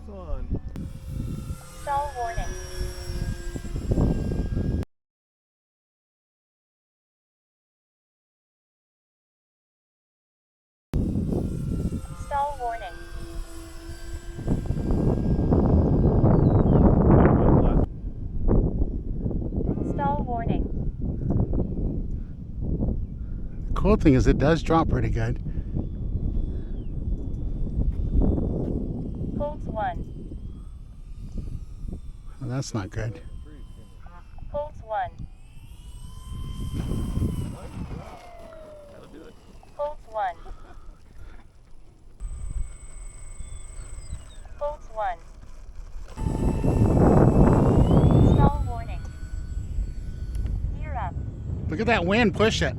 on. Stall warning. Stall warning. Stall warning. The cool thing is it does drop pretty good. Holds 1. Well, that's not good. Holds 1. That'll do it. Holds 1. Holds 1. Stall warning. Gear up. Look at that wind, push it.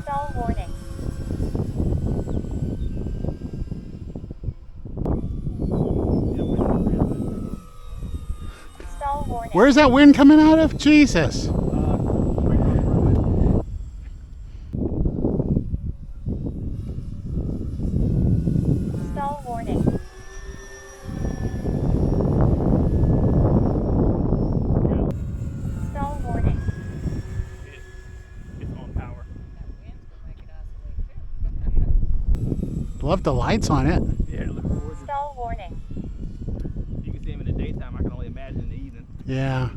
Stall warning. Stall warning. Where's that wind coming out of? Jesus. Stall warning. Stall warning. It's on power. Love the lights on it. Yeah, it looks gorgeous. Stall warning. You can see them in the daytime. I can only imagine in the evening. Yeah. How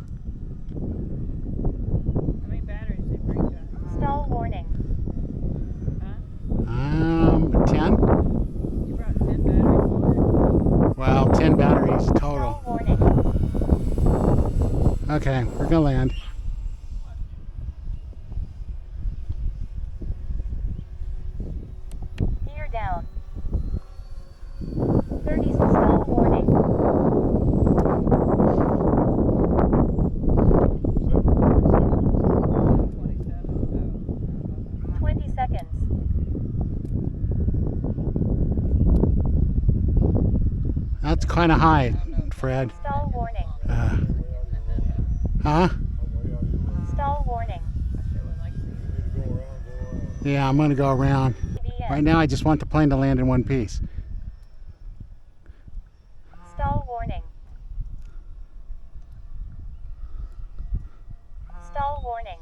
many batteries did you bring, John? Stall warning. Huh? 10? You brought 10 batteries? Well, 10 batteries Stall total. warning. Okay, we're gonna land. Gear down. 30 stall warning. 20 seconds. That's kind of high, Fred. Stall warning. Huh? Stall warning. Yeah, I'm gonna go around. TBN. Right now, I just want the plane to land in one piece. Stall warning. Stall warning.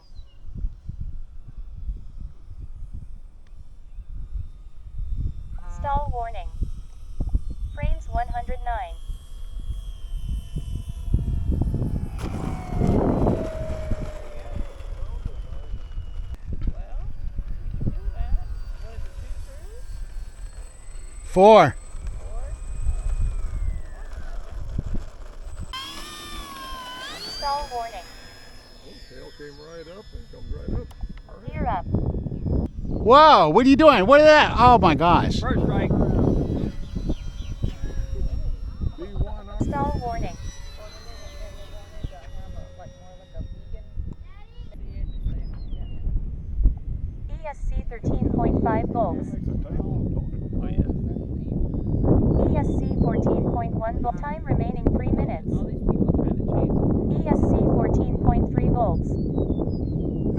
Stall warning. Frames 109. Well, you can do that. What is it, 2 crews? 4. 4? Stall warning. Tail came right up and comes right up. Gear up. Whoa, what are you doing? What is that? Oh my gosh. First strike. Stall warning. ESC 13.5 volts. Oh yeah. ESC 14.1 volt. Time remaining 3 minutes. All these people trying to chase them. ESC 14.3 volts.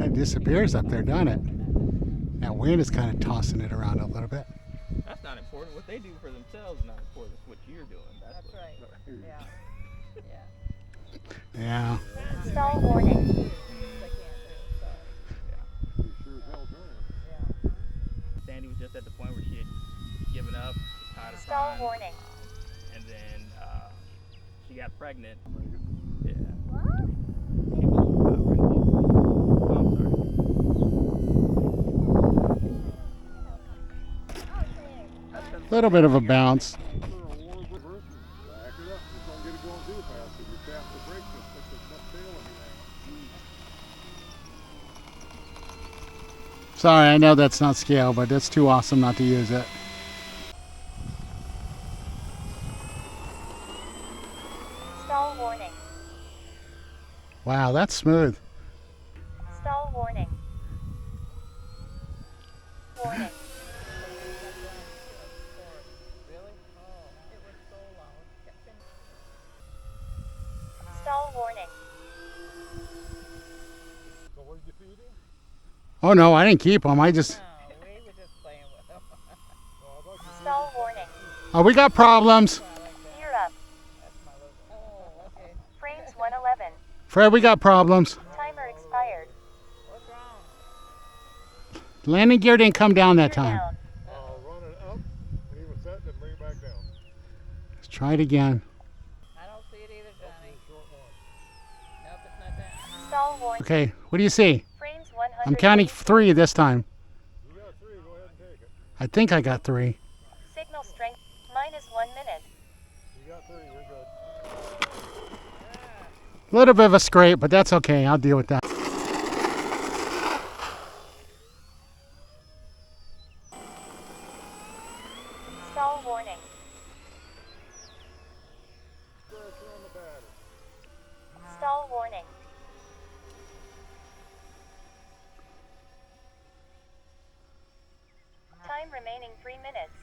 It disappears up there, doesn't it? That wind is kind of tossing it around a little bit. That's not important. What they do for themselves is not important. It's what you're doing. That's what- right. Yeah. Yeah. Yeah. Stall warning. They can't do, so, yeah. Sandy was just at the point where she had given up, was tired of Stall trying, warning. and then she got pregnant. Yeah. What? A little bit of a bounce. Sorry, I know that's not scale, but it's too awesome not to use it. Stall warning. Wow, that's smooth. Stall warning. Warning. Really? Oh, it was so loud. Kept in- Stall warning. So what did you feed him? Oh no, I didn't keep them. I just No, we were just playing with them. Stall warning. Oh, we got problems. Gear up. Oh, okay. Frames 111. Fred, we got problems. Timer expired. What's wrong? Landing gear didn't come down that Gear time. down. Run it up, leave it set, then bring it back down. Let's try it again. I don't see it either, Johnny. Short one. Nope, it's not that. Stall warning. Okay, what do you see? Frames 100. I'm counting 3 this time. You got 3, go ahead and take it. I think I got 3. Signal strength minus 1 minute. You got 3, you're good. A little bit of a scrape, but that's okay. I'll deal with that. Stall warning. Pressure on the battery. Stall warning. Time remaining 3 minutes.